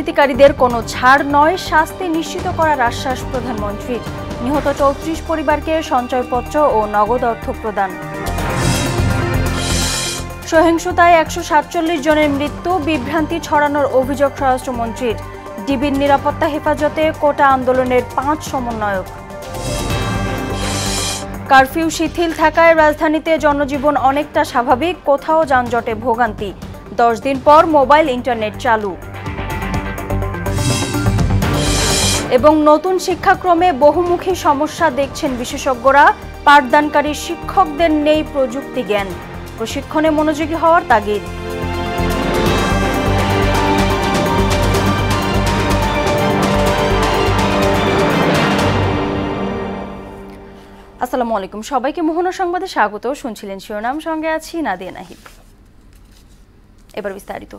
দুষ্কৃতিকারীদের কোনো ছাড় নয়, শাস্তি নিশ্চিত করার আশ্বাস প্রধানমন্ত্রীর। নিহত ৩৪ পরিবারকে সঞ্চয়পত্র ও নগদ অর্থ প্রদান। সহিংসতায় ১৪৭ জনের মৃত্যু, বিভ্রান্তি ছড়ানোর অভিযোগ স্বরাষ্ট্রমন্ত্রীর। ডিবির নিরাপত্তা হেফাজতে কোটা আন্দোলনের ৫ সমন্বয়ক। কারফিউ শিথিল থাকায় রাজধানীতে জনজীবন অনেকটা স্বাভাবিক, কোথাও যানজটে ভোগান্তি। ১০ দিন পর মোবাইল ইন্টারনেট চালু। এবং নতুন শিক্ষাক্রমে বহুমুখী সমস্যা দেখছেন বিশেষজ্ঞরা। পাঠদানকারী শিক্ষকদের নেই প্রযুক্তি জ্ঞান, প্রশিক্ষণে মনোযোগী হওয়ার তাগিদ। আসসালামু আলাইকুম, সবাইকে মোহনা সংবাদে স্বাগত। শুনছিলেন শিরোনাম, সঙ্গে আছি নাদিয়া নাহিদ। এবার বিস্তারিত।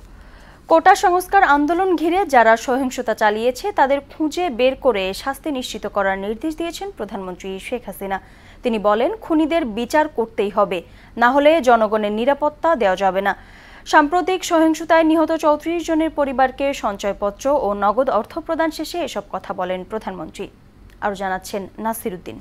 কোটা সংস্কার আন্দোলন ঘিরে যারা সহিংসতা চালিয়েছে তাদের খুঁজে বের করে শাস্তি নিশ্চিত করার নির্দেশ দিয়েছেন প্রধানমন্ত্রী শেখ হাসিনা। তিনি বলেন, খুনিদের বিচার করতেই হবে, না হলে জনগণের নিরাপত্তা দেওয়া যাবে না। সাম্প্রতিক সহিংসতায় নিহত ৩৪ জনের পরিবারকে সঞ্চয়পত্র ও নগদ অর্থ প্রদান শেষে এসব কথা বলেন প্রধানমন্ত্রী। আরও জানাচ্ছেন নাসির উদ্দিন।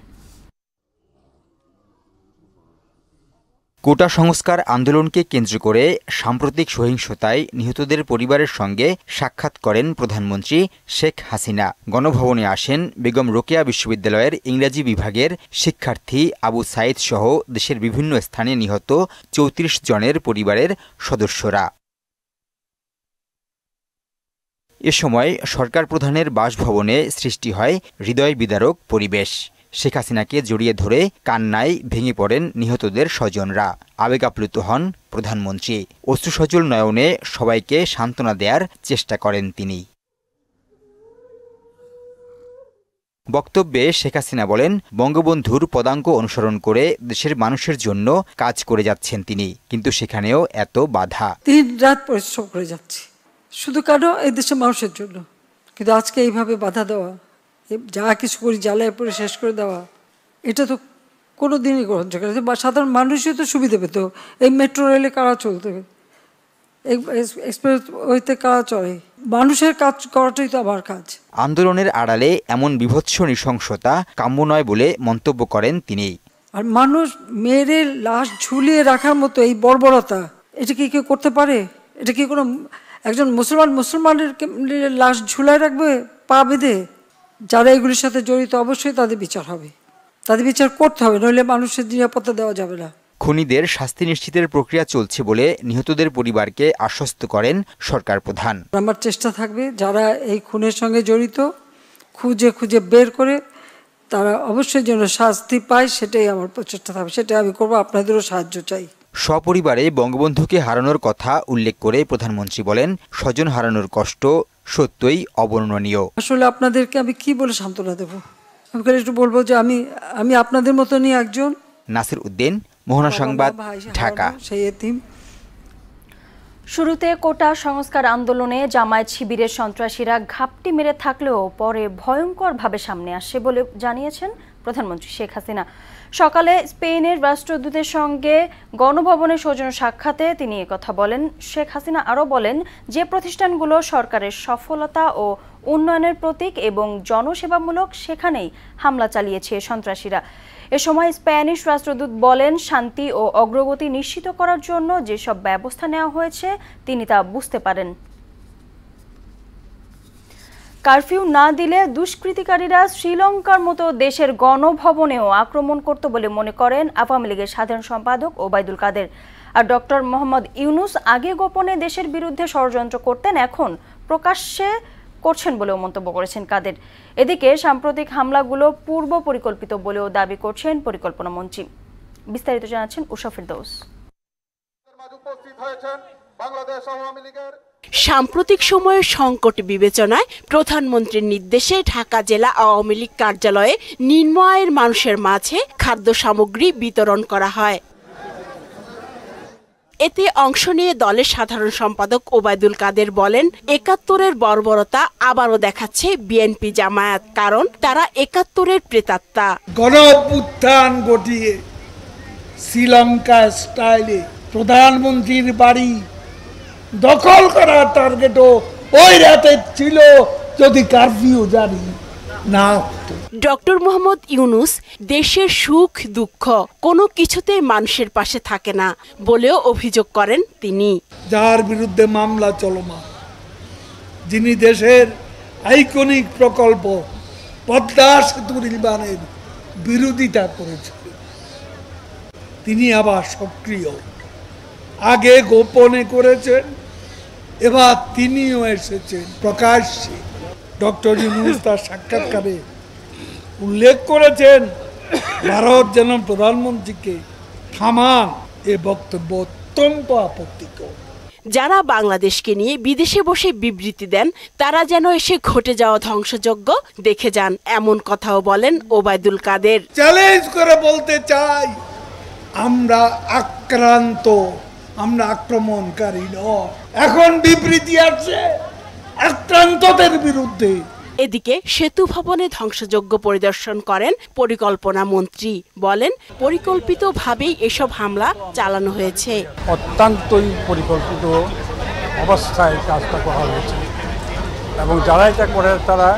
কোটা সংস্কার আন্দোলনকে কেন্দ্র করে সাম্প্রতিক সহিংসতায় নিহতদের পরিবারের সঙ্গে সাক্ষাৎ করেন প্রধানমন্ত্রী শেখ হাসিনা। গণভবনে আসেন বেগম রোকেয়া বিশ্ববিদ্যালয়ের ইংরেজি বিভাগের শিক্ষার্থী আবু সাইদ সহ দেশের বিভিন্ন স্থানে নিহত ৩৪ জনের পরিবারের সদস্যরা। এ সময় সরকার প্রধানের বাসভবনে সৃষ্টি হয় হৃদয় বিদারক পরিবেশ। শেখ হাসিনাকে জড়িয়ে ধরে কান্নায় ভেঙে পড়েন নিহতদের স্বজনরা। আবেগাপ্লুত হন প্রধানমন্ত্রী। অশ্রুসজল নয়নে সবাইকে সান্ত্বনা দেওয়ার চেষ্টা করেন তিনি। বক্তব্যে শেখ হাসিনা বলেন, বঙ্গবন্ধুর পদাঙ্ক অনুসরণ করে দেশের মানুষের জন্য কাজ করে যাচ্ছেন তিনি, কিন্তু সেখানেও এত বাধা। ৩ রাত পরিশ্রম করে যাচ্ছি শুধু কারো এই দেশের মানুষের জন্য, কিন্তু আজকে এইভাবে বাধা দেওয়া, যা কিছু করি জ্বালায় পরে শেষ করে দেওয়া, এটা তো কোনো দিনই গ্রহণযোগ্য না। বা সাধারণ মানুষই তো সুবিধা পেত। এই মেট্রো রেলে কারা চলতে, এক্সপ্রেস ওয়েতে কারা চলে, মানুষের কাজ করাটাই তো আমার কাজ। আন্দোলনের আড়ালে এমন বিভৎস নৃশংসতা কাম্য নয় বলে মন্তব্য করেন তিনি। আর মানুষ মেরে লাশ ঝুলিয়ে রাখার মতো এই বর্বরতা, এটা কি কেউ করতে পারে? এটা কি কোনো একজন মুসলমানের লাশ ঝুলায় রাখবে পা বেঁধে? যারা এগুলির সাথে জড়িত অবশ্যই তাদের বিচার হবে, তাদের বিচার করতে হবে, নইলে মানুষের নিরাপত্তা দেওয়া যাবে না। খুনিদের শাস্তি নিশ্চিতের প্রক্রিয়া চলছে বলে নিহতদের পরিবারকে আশ্বস্ত করেন সরকার প্রধান। আমার চেষ্টা থাকবে যারা এই খুনের সঙ্গে জড়িত খুঁজে খুঁজে বের করে তারা অবশ্যই যেন শাস্তি পায়, সেটাই আমার প্রচেষ্টা থাকবে, সেটাই আমি করবো। আপনাদেরও সাহায্য চাই। সপরিবারে বঙ্গবন্ধুকে হারানোর কথা উল্লেখ করে প্রধানমন্ত্রী বলেন, স্বজন হারানোর কষ্ট সত্যই অবর্ণনীয়। আসলে আপনাদেরকে আমি কি বলে সান্ত্বনা দেবো? আমি একটু বলবো যে আমি আপনাদের মতনই একজন। নাসির উদ্দিন, মোহনা সংবাদ, ঢাকা। শুরুতে কোটা সংস্কার আন্দোলনে জামায়াত শিবিরের সন্ত্রাসীরা ঘাপটি মেরে থাকলেও পরে ভয়ঙ্করভাবে সামনে আসে বলে জানিয়েছেন প্রধানমন্ত্রী শেখ হাসিনা। সকালে স্পেনের রাষ্ট্রদূতের সঙ্গে গণভবনে সৌজন্য সাক্ষাতে তিনি একথা বলেন। শেখ হাসিনা আরও বলেন, যে প্রতিষ্ঠানগুলো সরকারের সফলতা ও উন্নয়নের প্রতীক এবং জনসেবামূলক, সেখানেই হামলা চালিয়েছে সন্ত্রাসীরা। এ সময় স্প্যানিশ রাষ্ট্রদূত বলেন, শান্তি ও অগ্রগতি নিশ্চিত করার জন্য যেসব ব্যবস্থা নেওয়া হয়েছে তিনি তা বুঝতে পারেন। কারফিউ না দিলে দুষ্কৃতিকারীরা শ্রীলঙ্কার মতো দেশের গণভবনেও আক্রমণ করত বলে মনে করেন আওয়ামী লীগের সাধারণ সম্পাদক ওবায়দুল কাদের। আর ডক্টর মোহাম্মদ ইউনূস আগে গোপনে দেশের বিরুদ্ধে ষড়যন্ত্র করতেন, এখন প্রকাশ্যে করছেন বলেও মন্তব্য করেছেন কাদের। এদিকে সাম্প্রতিক হামলাগুলো পূর্ব পরিকল্পিত বলেও দাবি করছেন পরিকল্পনা মন্ত্রী। বিস্তারিত জানাচ্ছেন উষা ফেরদৌস। সাম্প্রতিক সময়ের সংকট বিবেচনায় প্রধানমন্ত্রীর নির্দেশে ঢাকা জেলা আওয়ামী লীগ কার্যালয়ে নিম্ন আয়ের মানুষের মাঝে খাদ্য সামগ্রী বিতরণ করা হয়। এতে অংশ নিয়ে দলের সাধারণ সম্পাদক ওবায়দুল কাদের বলেন, ৭১-এর বর্বরতা আবারও দেখাচ্ছে বিএনপি জামায়াত, কারণ তারা ৭১-এর প্রেতাত্মা। গণ অভ্যুত্থান ঘটিয়ে শ্রীলঙ্কা স্টাইলে প্রধানমন্ত্রীর বাড়ি দখল করার টার্গেটও ওই রাতে ছিল যদি কারফিউ জারি না হতো। ডক্টর মোহাম্মদ ইউনূস দেশের সুখ দুঃখ কোনো কিছুতে মানুষের পাশে থাকে না বলেও অভিযোগ করেন তিনি। যার বিরুদ্ধে মামলা চলমান, যিনি দেশের আইকনিক প্রকল্প পদ্মা সেতু নির্মাণের বিরোধিতা করেছিলেন, তিনি আবার সক্রিয়। আগে গোপনে করেছেন, এবার তিনিও এসেছেন প্রকাশ্যে। ডক্টর ইউনূস তার সাক্ষাৎকারে উল্লেখ করেছেন, ভারত যেন প্রধানমন্ত্রীকে থামান। এ বক্তব্য অত্যন্ত আপত্তিকর। যারা বাংলাদেশকে নিয়ে বিদেশে বসে বিবৃতি দেন তারা যেন এসে ঘটে যাওয়া ধ্বংসযজ্ঞ দেখে যান, এমন কথাও বলেন ওবায়দুল কাদের। চ্যালেঞ্জ করে বলতে চাই, আমরা আক্রান্ত, আমরা আক্রমণকারী নয়। এখন বিবৃতি আসছে আক্রান্তদের বিরুদ্ধে। এদিকে সেতু ভবনে ধ্বংসযজ্ঞ পরিদর্শন করেন পরিকল্পনা মন্ত্রী, বলেন পরিকল্পিতভাবেই এসব হামলা চালানো হয়েছে। অত্যন্তই পরিকল্পিত অবস্থায় কাজটা করা হয়েছে এবং যারা এটা করে তারা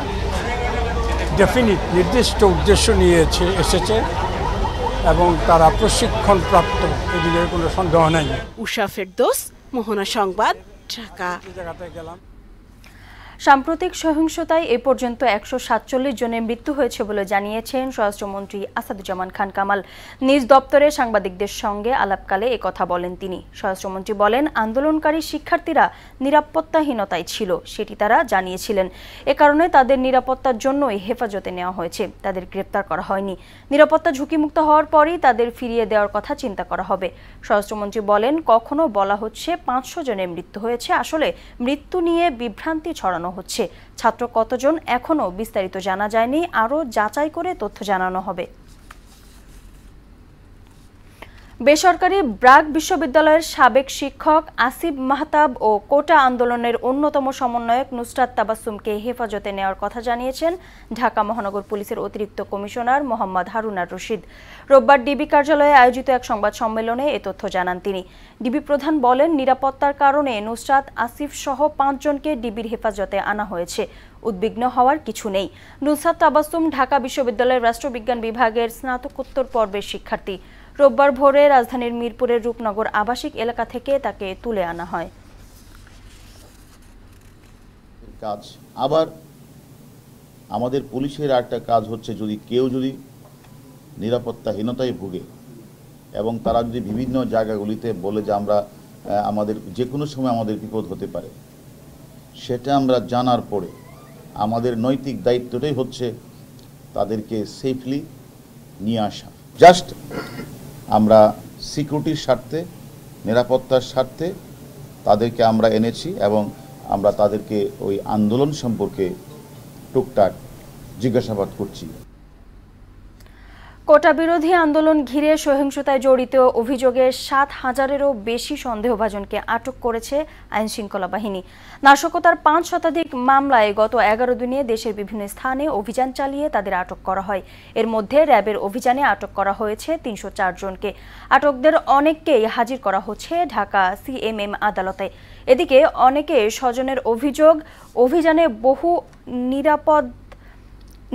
ডেফিনিট নির্দিষ্ট উদ্দেশ্য নিয়ে এসেছে এবং তারা প্রশিক্ষণ প্রাপ্ত, এদিকে কোনো সন্দেহ নাই। উষা ফেরদৌস, মোহনা সংবাদ, ঢাকা। সাম্প্রতিক সহিংসতায় এ পর্যন্ত 147 জনের মৃত্যু হয়েছে বলে জানিয়েছেন স্বরাষ্ট্রমন্ত্রী আসাদুজ্জামান খান কামাল। নিজ দপ্তরে সাংবাদিকদের সঙ্গে আলাপকালে একথা বলেন তিনি। স্বরাষ্ট্রমন্ত্রী বলেন, আন্দোলনকারী শিক্ষার্থীরা নিরাপত্তাহীনতায় ছিল, সেটি তারা জানিয়েছিলেন। এ কারণে তাদের নিরাপত্তার জন্যই হেফাজতে নেওয়া হয়েছে, তাদের গ্রেপ্তার করা হয়নি। নিরাপত্তা ঝুঁকিমুক্ত হওয়ার পরই তাদের ফিরিয়ে দেওয়ার কথা চিন্তা করা হবে। স্বরাষ্ট্রমন্ত্রী বলেন, কখনো বলা হচ্ছে 500 জনের মৃত্যু হয়েছে, আসলে মৃত্যু নিয়ে বিভ্রান্তি ছড়ানো হচ্ছে। ছাত্র কতজন এখনো বিস্তারিত জানা যায়নি, আরো যাচাই করে তথ্য জানানো হবে। বেসরকারি ব্রাক বিশ্ববিদ্যালয়ের সাবেক শিক্ষক আসিফ মাহতাব ও কোটা আন্দোলনের অন্যতম সমন্বয়ক নুসরাত তাবাসসুমকে হেফাজতে নেওয়ার কথা জানিয়েছেন ঢাকা মহানগর পুলিশের অতিরিক্ত কমিশনার মোহাম্মদ হারুনার রশিদ। রোববার ডিবি কার্যালয়ে আয়োজিত এক সংবাদ সম্মেলনে এ তথ্য জানান তিনি। ডিবি প্রধান বলেন, নিরাপত্তার কারণে নুসরাত, আসিফ সহ 5 জনকে ডিবির হেফাজতে আনা হয়েছে। উদ্বিগ্ন হওয়ার কিছু নেই। নুসরাত তাবাসসুম ঢাকা বিশ্ববিদ্যালয়ের রাষ্ট্রবিজ্ঞান বিভাগের স্নাতকোত্তর পর্বের শিক্ষার্থী। রোববার ভোরে রাজধানীর মিরপুরের রূপনগর আবাসিক এলাকা থেকে তাকে তুলে আনা হয়। কাজ আবার আমাদের পুলিশের একটা কাজ হচ্ছে, যদি নিরাপত্তাহীনতায় ভুগে এবং তারা যদি বিভিন্ন জায়গাগুলিতে বলে যে আমাদের যে কোনো সময় আমাদের বিপদ হতে পারে, সেটা আমরা জানার পরে আমাদের নৈতিক দায়িত্বটাই হচ্ছে তাদেরকে সেফলি নিয়ে আসা। জাস্ট আমরা সিকিউরিটির স্বার্থে, নিরাপত্তার স্বার্থে তাদেরকে আমরা এনেছি এবং আমরা তাদেরকে ওই আন্দোলন সম্পর্কে টুকটাক জিজ্ঞাসাবাদ করছি। কোটা বিরোধী আন্দোলন ঘিরে সহিংসতায় জড়িত অভিযোগে 7,000-এরও বেশি সন্দেহভাজনকে আটক করেছে আইনশৃঙ্খলা বাহিনী। নাশকতার 5 শতাধিক মামলায় গত 11 দিনে দেশের বিভিন্ন স্থানে অভিযান চালিয়ে তাদের আটক করা হয়। এর মধ্যে র্যাবের অভিযানে আটক করা হয়েছে 304 জনকে। আটকদের অনেককেই হাজির করা হচ্ছে ঢাকা সিএমএম আদালতে। এদিকে অনেকে স্বজনের অভিযোগ, অভিযানে বহু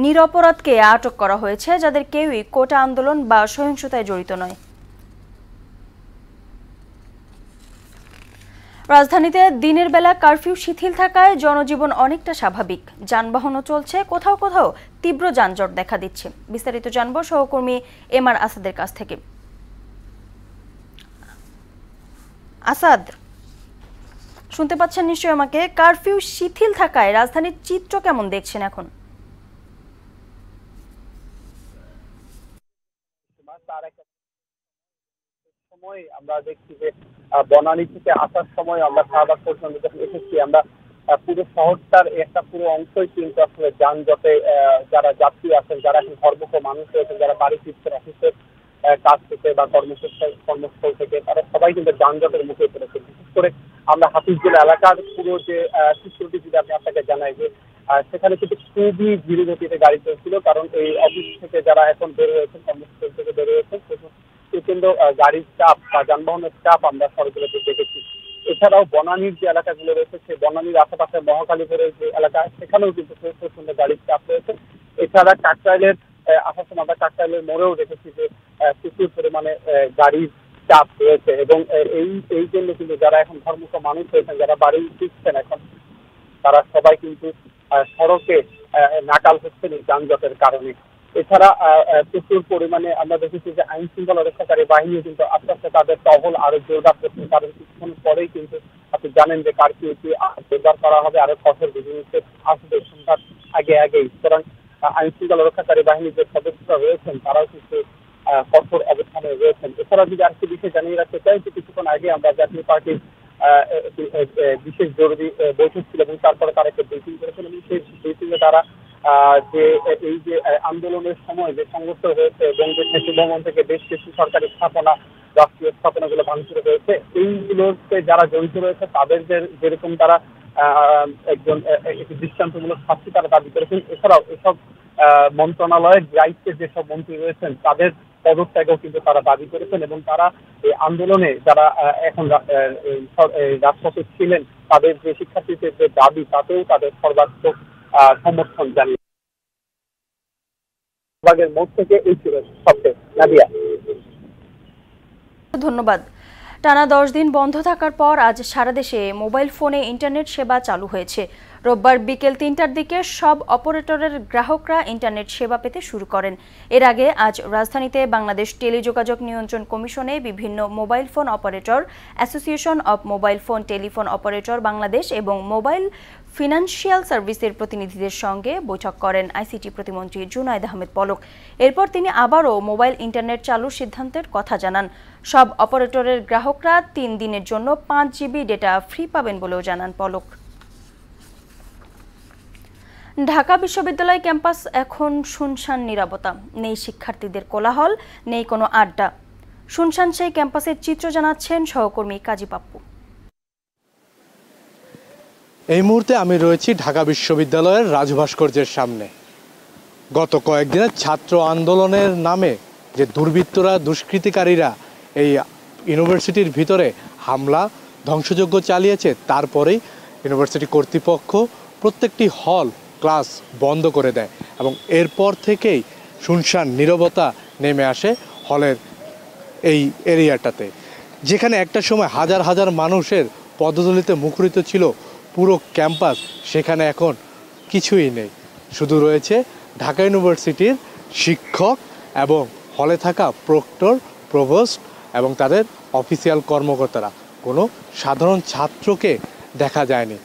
নিরপরাধকে আটক করা হয়েছে, যাদের কেউই কোটা আন্দোলন বা সহিংসতায় জড়িত নয়। রাজধানীতে দিনের বেলা কারফিউ শিথিল থাকায় জনজীবন অনেকটা স্বাভাবিক। যানবাহনও চলছে, কোথাও কোথাও তীব্র যানজট দেখা দিচ্ছে। বিস্তারিত জানব সহকর্মী এমআর আসাদের কাছ থেকে। আসাদ, শুনতে পাচ্ছেন নিশ্চয়ই আমাকে? কারফিউ শিথিল থাকায় রাজধানীর চিত্র কেমন দেখছেন এখন? সময় আমরা দেখছি যে বনানী থেকে আসার সময় আমরা শাহবাগ পর্যন্ত যখন এসেছি, আমরা পুরো শহরটার একটা পুরো অংশই কিন্তু আসলে যানজটে, যারা যাত্রী আছেন, যারা এখন কর্মঠ মানুষ রয়েছেন, যারা বাড়ি ফিরছেন অফিসের কাজ থেকে বা কর্মস্থল থেকে, তারা সবাই কিন্তু যানজটের মুখে পড়েছে। বিশেষ করে আমরা হাফিজগুলা এলাকার পুরো যে সিকিউরিটি, যদি আমি আপনাকে জানাই যে সেখানে কিন্তু খুবই ধীরে গতিতে গাড়ি চলছিল, কারণ এই অফিস থেকে যারা এখন বের হয়েছেন, কর্মস্থল থেকে বের হয়েছেন, কিন্তু গাড়ির চাপ বা যানবাহনের চাপ আমরা সরকারিতে দেখেছি। এছাড়াও বনানীর যে এলাকাগুলো রয়েছে সেই বনানীর আশেপাশে মহাকালীপুরের যে এলাকা সেখানেও কিন্তু প্রচন্ড গাড়ির চাপ রয়েছে। এছাড়া কাকরাইলের আসার সময় আমরা কাকরাইলের মোড়েও দেখেছি যে প্রচুর পরিমাণে গাড়ির চাপ রয়েছে এবং এই জন্য কিন্তু যারা এখন ধর্মুখ মানুষ রয়েছেন, যারা বাড়ি ফিরছেন এখন, তারা সবাই কিন্তু সড়কে নাকাল হচ্ছেন এই যানজটের কারণে। এছাড়া প্রচুর পরিমাণে আমরা দেখেছি যে আইন শৃঙ্খলা রক্ষাকারী বাহিনী কিন্তু আস্তে আস্তে তাদের টহল আরো জোরদার করছে, কারণ কিছুক্ষণ পরেই কিন্তু আপনি জানেন যে কারফিউটি জোরদার করা হবে, আরো কঠোর বিধিনিষেধ আসবে সন্ধ্যার আগেই। সুতরাং আইন শৃঙ্খলা রক্ষাকারী বাহিনীর যে সদস্যরা রয়েছেন তারাও কিন্তু কঠোর অবস্থানে রয়েছেন। এছাড়া যদি আরেকটি বিষয় জানিয়ে রাখতে চাই যে কিছুক্ষণ আগে আমরা জাতীয় পার্টির বিশেষ জরুরি বৈঠক ছিল এবং তারপরে তারা একটা ব্রিফিং করেছেন এবং সেই ব্রিফিংয়ে তারা যে এই যে আন্দোলনের সময় যে সংঘর্ষ হয়েছে এবং যে সেতু ভবন থেকে বেশ কিছু সরকারি স্থাপনা, রাষ্ট্রীয় স্থাপনাগুলো ভাঙচুর হয়েছে, এইগুলোতে যারা জড়িত রয়েছে তাদের যেরকম তারা একজন দৃষ্টান্তমূলক শাস্তি তারা দাবি করেছেন। এছাড়াও এসব মন্ত্রণালয়ের দায়িত্বে যেসব মন্ত্রী রয়েছেন তাদের পদত্যাগও কিন্তু তারা দাবি করেছেন এবং তারা এই আন্দোলনে যারা এখন রাজপথে ছিলেন তাদের যে শিক্ষার্থীদের যে দাবি তাতেও তাদের সর্বাত্মক সমর্থন জানিয়ে। বিভাগের মোড় থেকে এই ছিল সবচেয়ে। নাদিয়া, ধন্যবাদ। টানা 10 দিন বন্ধ থাকার পর আজ সারা দেশে মোবাইল ফোনে ইন্টারনেট সেবা চালু হয়েছে। রোববার বিকেল 3টার দিকে সব অপারেটরের গ্রাহকরা ইন্টারনেট সেবা পেতে শুরু করেন। এর আগে আজ রাজধানীতে বাংলাদেশ টেলিযোগাযোগ নিয়ন্ত্রণ কমিশনে বিভিন্ন mobile phone operator, association of mobile phone telephone operator Bangladesh এবং মোবাইল ফিনান্সিয়াল সার্ভিসের প্রতিনিধিদের সঙ্গে বৈঠক করেন আইসিটি প্রতিমন্ত্রী জুনায়েদ আহমেদ পলক। এরপর তিনি আবারও মোবাইল ইন্টারনেট চালুর সিদ্ধান্তের কথা জানান। সব অপারেটরের গ্রাহকরা 3 দিনের জন্য 5 জিবি ডেটা ফ্রি পাবেন বলেও জানান পলক। ঢাকা বিশ্ববিদ্যালয় ক্যাম্পাস এখন শুনশান নীরবতা, নেই শিক্ষার্থীদের কোলাহল, নেই কোনো আড্ডা। শুনশান সেই ক্যাম্পাসের চিত্র জানাচ্ছেন সহকর্মী কাজী পাপ্পু। এই মুহূর্তে আমি রয়েছি ঢাকা বিশ্ববিদ্যালয়ের রাজভাস্কর্যের সামনে। গত কয়েকদিনের ছাত্র আন্দোলনের নামে যে দুর্বৃত্তরা, দুষ্কৃতিকারীরা এই ইউনিভার্সিটির ভিতরে হামলা, ধ্বংসযজ্ঞ চালিয়েছে, তারপরেই ইউনিভার্সিটি কর্তৃপক্ষ প্রত্যেকটি হল, ক্লাস বন্ধ করে দেয় এবং এরপর থেকেই শুনশান নীরবতা নেমে আসে হলের এই এরিয়াটাতে, যেখানে একটা সময় হাজার হাজার মানুষের পদধূলিতে মুখরিত ছিল পুরো ক্যাম্পাস, সেখানে এখন কিছুই নেই। শুধু রয়েছে ঢাকা ইউনিভার্সিটির শিক্ষক এবং হলে থাকা প্রক্টর, প্রভোস্ট এবং তাদের অফিসিয়াল কর্মকর্তারা। কোনো সাধারণ ছাত্রকে দেখা যায়নি।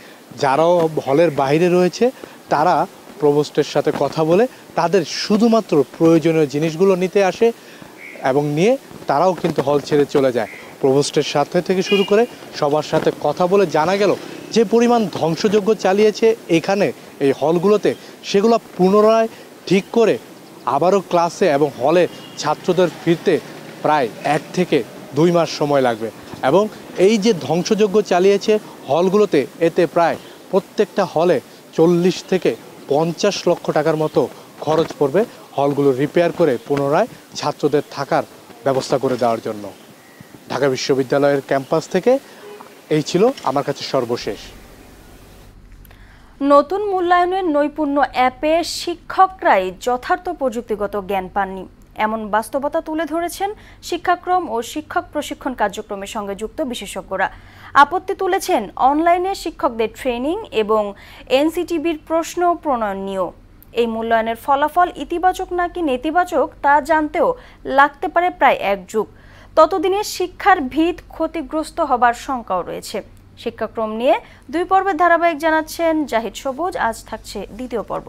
যারাও হলের বাইরে রয়েছে তারা প্রভোস্টের সাথে কথা বলে তাদের শুধুমাত্র প্রয়োজনীয় জিনিসগুলো নিতে আসে এবং নিয়ে তারাও কিন্তু হল ছেড়ে চলে যায়। প্রভোস্টের সাথে থেকে শুরু করে সবার সাথে কথা বলে জানা গেল যে পরিমাণ ধ্বংসযজ্ঞ চালিয়েছে এখানে এই হলগুলোতে, সেগুলো পুনরায় ঠিক করে আবারও ক্লাসে এবং হলে ছাত্রদের ফিরতে প্রায় 1 থেকে 2 মাস সময় লাগবে। এবং এই যে ধ্বংসযজ্ঞ চালিয়েছে হলগুলোতে, এতে প্রায় প্রত্যেকটা হলে 40 থেকে 50 লক্ষ টাকার মতো খরচ পড়বে হলগুলো রিপেয়ার করে পুনরায় ছাত্রদের থাকার ব্যবস্থা করে দেওয়ার জন্য। ঢাকা বিশ্ববিদ্যালয়ের ক্যাম্পাস থেকে এই ছিল আমার কাছে সর্বশেষ। নতুন মূল্যায়নের নৈপুণ্য অ্যাপে শিক্ষকরাই যথার্থ প্রযুক্তিগত জ্ঞান পাননি, এমন বাস্তবতা তুলে ধরেছেন শিক্ষাক্রম ও শিক্ষক প্রশিক্ষণ কার্যক্রমের সঙ্গে যুক্ত বিশেষজ্ঞরা। আপত্তি তুলেছেন অনলাইনে শিক্ষকদের ট্রেনিং এবং এনসিটিবির প্রশ্ন প্রণয়ন নিয়েও। এই মূল্যায়নের ফলাফল ইতিবাচক নাকি নেতিবাচক তা জানতেও লাগতে পারে প্রায় 1 যুগ। ততদিনে শিক্ষার ভিত ক্ষতিগ্রস্ত হবার শঙ্কাও রয়েছে। শিক্ষাক্রম নিয়ে 2 পর্বের ধারাবাহিক জানাচ্ছেন জাহিদ সবুজ। আজ থাকছে 2য় পর্ব।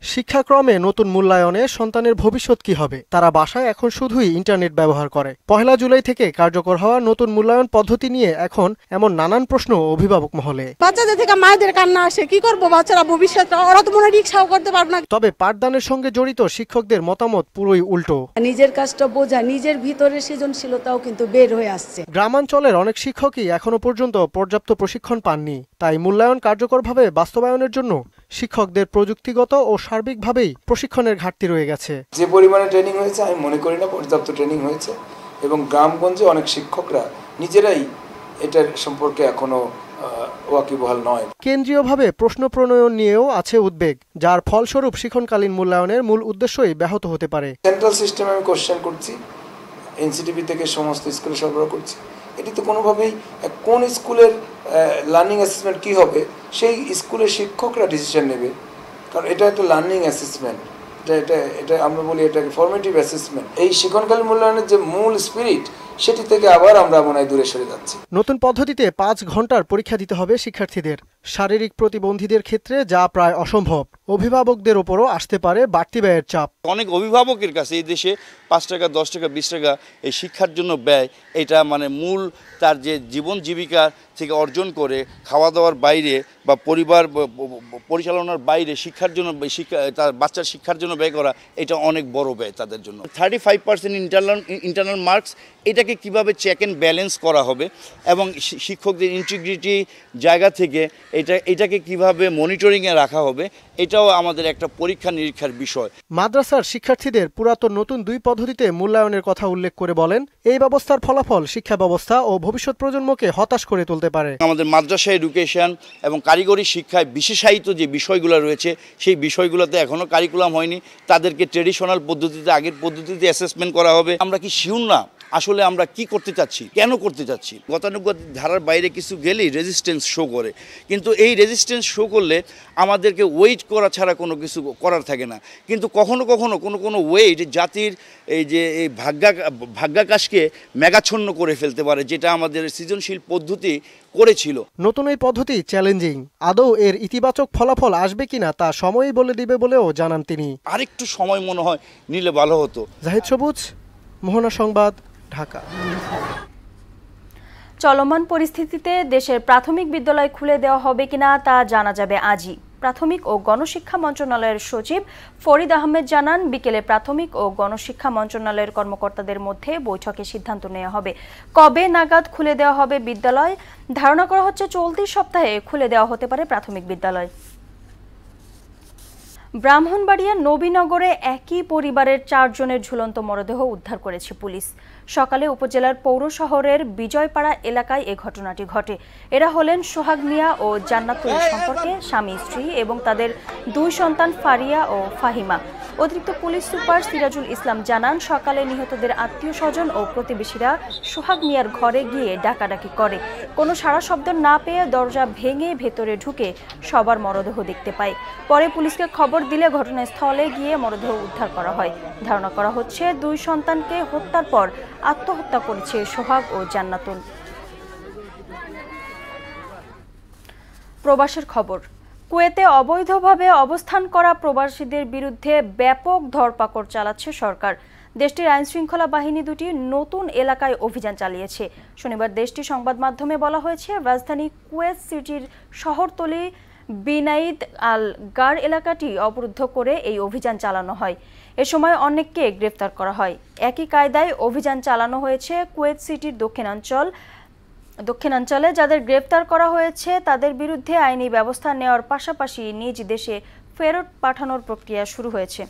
শিক্ষাক্রমে নতুন মূল্যায়নে সন্তানের ভবিষ্যৎ কি হবে? তারা বাসায় এখন শুধুই ইন্টারনেট ব্যবহার করে। 1 জুলাই থেকে কার্যকর হওয়া নতুন মূল্যায়ন পদ্ধতি নিয়ে এখন এমন নানান প্রশ্ন অভিভাবক মহলে। বাচ্চাদের থেকে মায়েদের কান্না আসে, কি করবো বাচ্চারা ভবিষ্যৎ, ওরা তো মনে রিকশাও করতে পারবে না। তবে পাঠদানের সঙ্গে জড়িত শিক্ষকদের মতামত পুরোই উল্টো। নিজের কাজটা বোঝা, নিজের ভিতরে সৃজনশীলতাও কিন্তু বের হয়ে আসছে। গ্রামাঞ্চলের অনেক শিক্ষকই এখনো পর্যন্ত পর্যাপ্ত প্রশিক্ষণ পাননি। তাই মূল্যায়ন কার্যকরভাবে বাস্তবায়নের জন্য শিক্ষকদের প্রযুক্তিগত ও সার্বিকভাবেই প্রশিক্ষণের ঘাটতি রয়ে গেছে। যে পরিমাণে ট্রেনিং হয়েছে আমি মনে করি না পর্যাপ্ত ট্রেনিং হয়েছে এবং গ্রামগঞ্জে অনেক শিক্ষকরা নিজেরাই এটার সম্পর্কে এখনো ওয়াকিবহাল নয়। কেন্দ্রীয়ভাবে প্রশ্ন প্রণয়ন নিয়েও আছে উদ্বেগ, যার ফলস্বরূপ শিক্ষণকালীন মূল্যায়নের মূল উদ্দেশ্যই ব্যাহত হতে পারে। সেন্ট্রাল সিস্টেম আমি কোশ্চেন করছি, এনসিটিভি থেকে সমস্ত স্কুলে সরবরাহ করছি, এটি তো কোনোভাবেই কোন স্কুলের লার্নিং অ্যাসেসমেন্ট কী হবে সেই স্কুলের শিক্ষকরা ডিসিশন নেবে, কারণ এটা একটা লার্নিং অ্যাসেসমেন্ট, এটা আমরা বলি এটাকে ফরমেটিভ অ্যাসেসমেন্ট। এই শিক্ষণকালীন মূল্যায়নের যে মূল স্পিরিট সেটি থেকে আবার আমরা মনে হয় দূরে সরে যাচ্ছি। নতুন পদ্ধতিতে 5 ঘন্টার পরীক্ষা দিতে হবে শিক্ষার্থীদের। শারীরিক প্রতিবন্ধীদের ক্ষেত্রে যা প্রায় অসম্ভব। অভিভাবকদের ওপরও আসতে পারে বাড়তি ব্যয়ের চাপ। অনেক অভিভাবকের কাছে এই দেশে 5 টাকা 10 টাকা 20 টাকা এই শিক্ষার জন্য ব্যয়, এটা মানে মূল তার যে জীবন জীবিকা থেকে অর্জন করে খাওয়া দাওয়ার বাইরে বা পরিবার পরিচালনার বাইরে শিক্ষার জন্য তার বাচ্চার শিক্ষার জন্য ব্যয় করা, এটা অনেক বড় ব্যয় তাদের জন্য। 35% ইন্টারনাল মার্কস, এটাকে কিভাবে চেক অ্যান্ড ব্যালেন্স করা হবে এবং শিক্ষকদের ইন্টিগ্রিটি জায়গা থেকে এটাকে কিভাবে মনিটরিংয়ে রাখা হবে, এটাও আমাদের একটা পরীক্ষা নিরীক্ষার বিষয়। মাদ্রাসার শিক্ষার্থীদের পুরাতন নতুন 2 পদ্ধতিতে মূল্যায়নের কথা উল্লেখ করে বলেন, এই ব্যবস্থার ফলাফল শিক্ষা ব্যবস্থা ও ভবিষ্যৎ প্রজন্মকে হতাশ করে তুলতে পারে। আমাদের মাদ্রাসা এডুকেশন এবং কারিগরি শিক্ষায় বিশেষায়িত যে বিষয়গুলো রয়েছে সেই বিষয়গুলোতে এখনও কারিকুলাম হয়নি। তাদেরকে ট্রেডিশনাল পদ্ধতিতে, আগের পদ্ধতিতে অ্যাসেসমেন্ট করা হবে। আমরা কি শিওর না আসলে আমরা কি করতে চাচ্ছি, কেন করতে চাচ্ছি। গতানুগতিক ধারার বাইরে কিছু গেলেই রেজিস্ট্যান্স শো করে, কিন্তু এই রেজিস্ট্যান্স শো করলে আমাদেরকে ওয়েট করা ছাড়া কোনো কিছু করার থাকে না। কিন্তু কখনো কখনো কোনো ওয়েট জাতির এই যে এই ভাগ্যাকাশকে মেঘাচ্ছন্ন করে ফেলতে পারে, যেটা আমাদের সৃজনশীল পদ্ধতি করেছিল। নতুন এই পদ্ধতি চ্যালেঞ্জিং। আদৌ এর ইতিবাচক ফলাফল আসবে কিনা তা সময়ই বলে দিবে বলেও জানান তিনি। আরেকটু সময় মনে হয় নিলে ভালো হতো। জাহিদ সবুজ, মোহনা সংবাদ, ঢাকা। চলমান পরিস্থিতিতে দেশের প্রাথমিক বিদ্যালয় খুলে দেওয়া হবে কিনা তা জানা যাবে আজই। প্রাথমিক ও গণশিক্ষা মন্ত্রণালয়ের সচিব ফরিদ আহমেদ জানান, বিকেলে প্রাথমিক ও গণশিক্ষা মন্ত্রণালয়ের কর্মকর্তাদের মধ্যে বৈঠকে সিদ্ধান্ত নেওয়া হবে কবে নাগাদ খুলে দেওয়া হবে বিদ্যালয়। ধারণা করা হচ্ছে চলতি সপ্তাহে খুলে দেওয়া হতে পারে প্রাথমিক বিদ্যালয়। ব্রাহ্মণবাড়িয়া নবীনগরে একই পরিবারের 4 জনের ঝুলন্ত মরদেহ উদ্ধার করেছে পুলিশ। সকালে উপজেলার পৌর শহরের বিজয়পাড়া এলাকায় এ ঘটনাটি ঘটে। এরা হলেন সোহাগ মিয়া ও জান্নাতুল সম্পর্কে স্বামী স্ত্রী এবং তাদের 2 সন্তান ফারিয়া ও ফাহিমা। অতিরিক্ত পুলিশ সুপার সিরাজুল ইসলাম জানান, সকালে নিহতদের আত্মীয় স্বজন ও প্রতিবেশীরা সোহাগ মিয়ার ঘরে গিয়ে ডাকাডাকি করে। কোনো সাড়া শব্দ না পেয়ে দরজা ভেঙে ভেতরে ঢুকে সবার মরদেহ দেখতে পায়। পরে পুলিশকে খবর দিলে ঘটনাস্থলে গিয়ে মরদেহ উদ্ধার করা হয়। ধারণা করা হচ্ছে 2 সন্তানকে হত্যার পর আত্মহত্যা করেছে সোহাগ ও জান্নাতুল। প্রবাসের খবর। কুয়েতে অবৈধভাবে অবস্থান করা প্রবাসীদের বিরুদ্ধে ব্যাপক ধরপাকড় চালাচ্ছে সরকার। দেশটির আইনশৃঙ্খলা বাহিনী 2টি নতুন এলাকায় অভিযান চালিয়েছে। শনিবার দেশটির সংবাদ মাধ্যমে বলা হয়েছে, রাজধানী কুয়েত সিটির শহরতলি বিনাইদ আল গার এলাকাটি অবরুদ্ধ করে এই অভিযান চালানো হয়। এ সময় অনেককে গ্রেফতার করা হয়। একই কায়দায় অভিযান চালানো হয়েছে কুয়েত সিটির দক্ষিণাঞ্চলে। যাদের গ্রেফতার করা হয়েছে তাদের বিরুদ্ধে আইনি ব্যবস্থা নেওয়ার পাশাপাশি নিজ দেশে ফেরত পাঠানোর প্রক্রিয়া শুরু হয়েছে।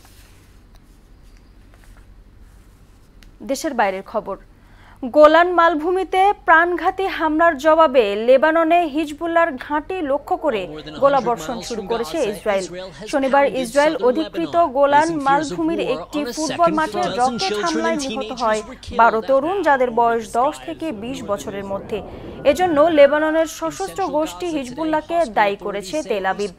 দেশের বাইরের খবর। গোলান মালভূমিতে প্রাণঘাতী হামলার জবাবে লেবাননে হিজবুল্লাহর ঘাঁটি লক্ষ্য করে গোলাবর্ষণ শুরু করেছে ইসরায়েল। শনিবার ইসরায়েল অধিকৃত গোলান মালভূমির একটি ফুটবল মাঠে রকেট হামলায় নিহত হয় 12 তরুণ, যাদের বয়স 10 থেকে 20 বছরের মধ্যে। এজন্য লেবাননের সশস্ত্র গোষ্ঠী হিজবুল্লাহকে দায়ী করেছে তেল আবিব,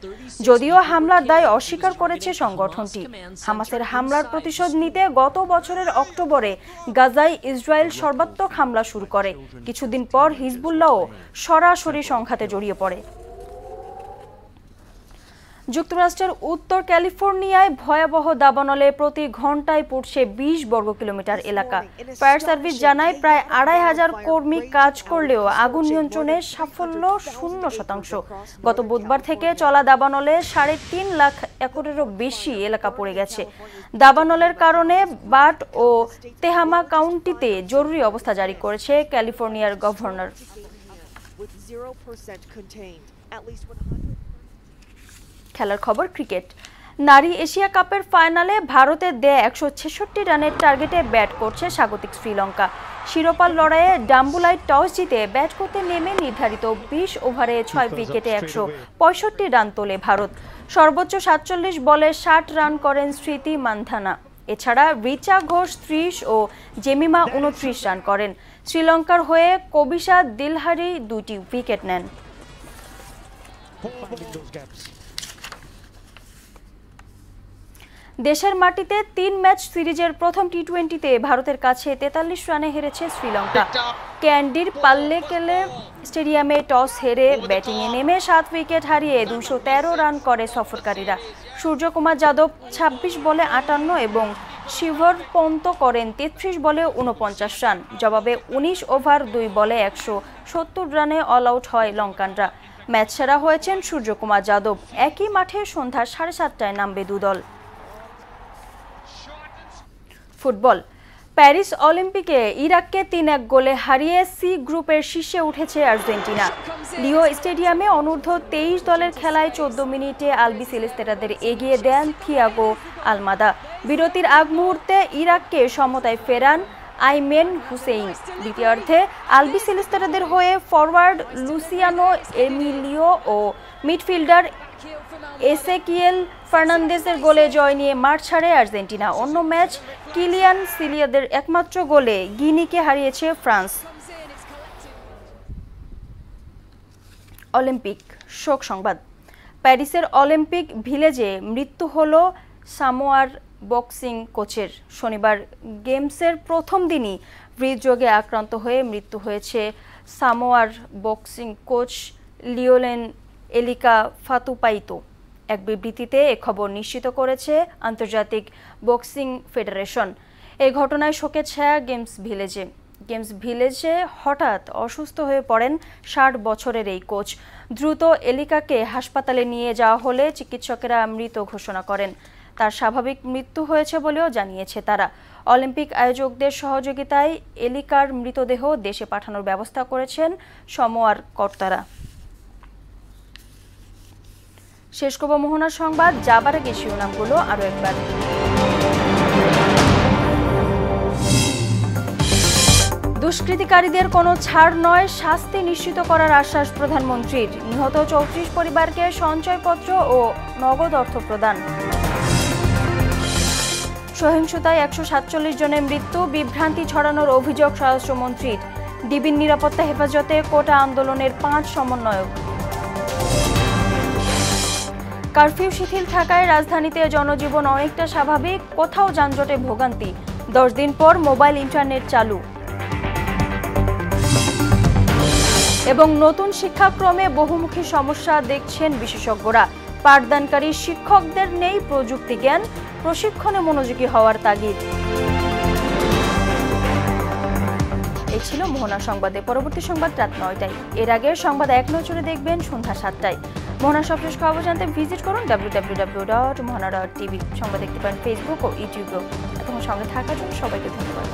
যদিও হামলার দায় অস্বীকার করেছে সংগঠনটি। হামাসের হামলার প্রতিশোধ নিতে গত বছরের অক্টোবরে গাজায় ইসরায়েল সর্বাত্মক হামলা শুরু করে। কিছুদিন পর হিজবুল্লাহও সরাসরি সংঘাতে জড়িয়ে পড়ে। যুক্তরাষ্ট্রের উত্তর ক্যালিফোর্নিয়ায় ভয়াবহ দাবানলে প্রতি ঘন্টায় পড়ছে 20 বর্গ কিলোমিটার এলাকা। ফায়ার সার্ভিস জানায়, প্রায় 2500 কর্মী কাজ করলেও আগুন নিয়ন্ত্রণে সাফল্য 0%। গত বুধবার থেকে চলা দাবানলে 3.5 লাখ একরেরও বেশি এলাকা পড়ে গেছে। দাবানলের কারণে বাট ও তেহামা কাউন্টিতে জরুরি অবস্থা জারি করেছে ক্যালিফোর্নিয়ার গভর্নর। খেলার খবর। ক্রিকেট। নারী এশিয়া কাপের ফাইনালে ভারতের দেয়া 166 রানের টার্গেটে ব্যাট করছে স্বাগতিক শ্রীলঙ্কা। শিরোপার লড়াইয়ে ডাম্বুলায় টস জিতে ব্যাট করতে নেমে নির্ধারিত 20 ওভারে 6 উইকেটে 165 রান তোলে ভারত। সর্বোচ্চ 47 বলে 60 রান করেন স্মৃতি মান্ধানা। এছাড়া রিচা ঘোষ 30 ও জেমিমা 29 রান করেন। শ্রীলঙ্কার হয়ে কবিশা দিলহারি 2টি উইকেট নেন। দেশের মাটিতে 3 ম্যাচ সিরিজের প্রথম টি-20তে ভারতের কাছে 43 রানে হেরেছে শ্রীলঙ্কা। ক্যান্ডির পাল্লেকেলে স্টেডিয়ামে টস হেরে ব্যাটিংয়ে নেমে 7 উইকেট হারিয়ে 213 রান করে সফরকারীরা। সূর্যকুমার যাদব 26 বলে 58 এবং শিভর পন্ত করেন 33 বলে 49 রান। জবাবে 19 ওভার 2 বলে 170 রানে অল আউট হয় লঙ্কানরা। ম্যাচ সেরা হয়েছেন সূর্যকুমার যাদব। একই মাঠে সন্ধ্যা 7:30টায় নামবে দুদল। ফুটবল। প্যারিস অলিম্পিকে ইরাককে 3-1 গোলে হারিয়ে সি গ্রুপের শীর্ষে উঠেছে আর্জেন্টিনা। লিও স্টেডিয়ামে অনূর্ধ্ব 23 দলের খেলায় 14 মিনিটে আলবিসেলেস্তেরাদের এগিয়ে দেন থিয়াগো আলমাদা। বিরতির আগ মুহূর্তে ইরাককে সমতায় ফেরান আইমেন হুসেইন। দ্বিতীয়ার্ধে আলবিসেলেস্তেরাদের হয়ে ফরওয়ার্ড লুসিয়ানো এমিলিও ও মিডফিল্ডার এসেকিয়েল ফার্নান্দেজের গোলে জয় নিয়ে মাঠ ছাড়ে আর্জেন্টিনা। অন্য ম্যাচ কিলিয়ান সিলিয়াদের একমাত্র গোলে গিনিকে হারিয়েছে ফ্রান্স। অলিম্পিক শোক সংবাদ। প্যারিসের অলিম্পিক ভিলেজে মৃত্যু হলো সামোয়ার বক্সিং কোচের। শনিবার গেমসের প্রথম দিনই হৃদরোগে আক্রান্ত হয়ে মৃত্যু হয়েছে সামোয়ার বক্সিং কোচ লিওনেল এলিকা ফাতুপাইতো। এক বিবৃতিতে এ খবর নিশ্চিত করেছে আন্তর্জাতিক বক্সিং ফেডারেশন। এই ঘটনায় শোকের ছায়া গেমস ভিলেজে হঠাৎ অসুস্থ হয়ে পড়েন 60 বছরের এই কোচ। দ্রুত এলিকাকে হাসপাতালে নিয়ে যাওয়া হলে চিকিৎসকেরা মৃত ঘোষণা করেন। তার স্বাভাবিক মৃত্যু হয়েছে বলেও জানিয়েছে তারা। অলিম্পিক আয়োজকদের সহযোগিতায় এলিকার মৃতদেহ দেশে পাঠানোর ব্যবস্থা করেছেন সমোয়ার কর্তারা। শেষ করব মোহনার সংবাদ। যাবার আগে শিরোনামগুলো আরো একবার। দুষ্কৃতিকারীদের কোনো ছাড় নয়, শাস্তি নিশ্চিত করার আশ্বাস প্রধানমন্ত্রীর। নিহত 34 পরিবারকে সঞ্চয়পত্র ও নগদ অর্থ প্রদান। সহিংসতায় 147 জনের মৃত্যু, বিভ্রান্তি ছড়ানোর অভিযোগ স্বরাষ্ট্রমন্ত্রীর। ডিবির নিরাপত্তা হেফাজতে কোটা আন্দোলনের 5 সমন্বয়ক। কারফিউ শিথিল থাকায় রাজধানীতে জনজীবন অনেকটা স্বাভাবিক, কোথাও যানজটে ভোগান্তি। 10 দিন পর মোবাইল ইন্টারনেট চালু। এবং নতুন শিক্ষাক্রমে বহুমুখী সমস্যা দেখছেন বিশেষজ্ঞরা। পাঠদানকারী শিক্ষকদের নেই প্রযুক্তি জ্ঞান, প্রশিক্ষণে মনোযোগী হওয়ার তাগিদ। এই ছিল মোহনা সংবাদে। পরবর্তী সংবাদ রাত 9টায়। এর আগে সংবাদ এক নজরে দেখবেন সন্ধ্যা 7টায়। মোহনার সবশেষ খবর জানতে ভিজিট করুন www.mohana.tv। সংবাদ দেখতে পারেন ফেসবুক ও ইউটিউবেও। এখন সঙ্গে থাকার জন্য সবাইকে ধন্যবাদ।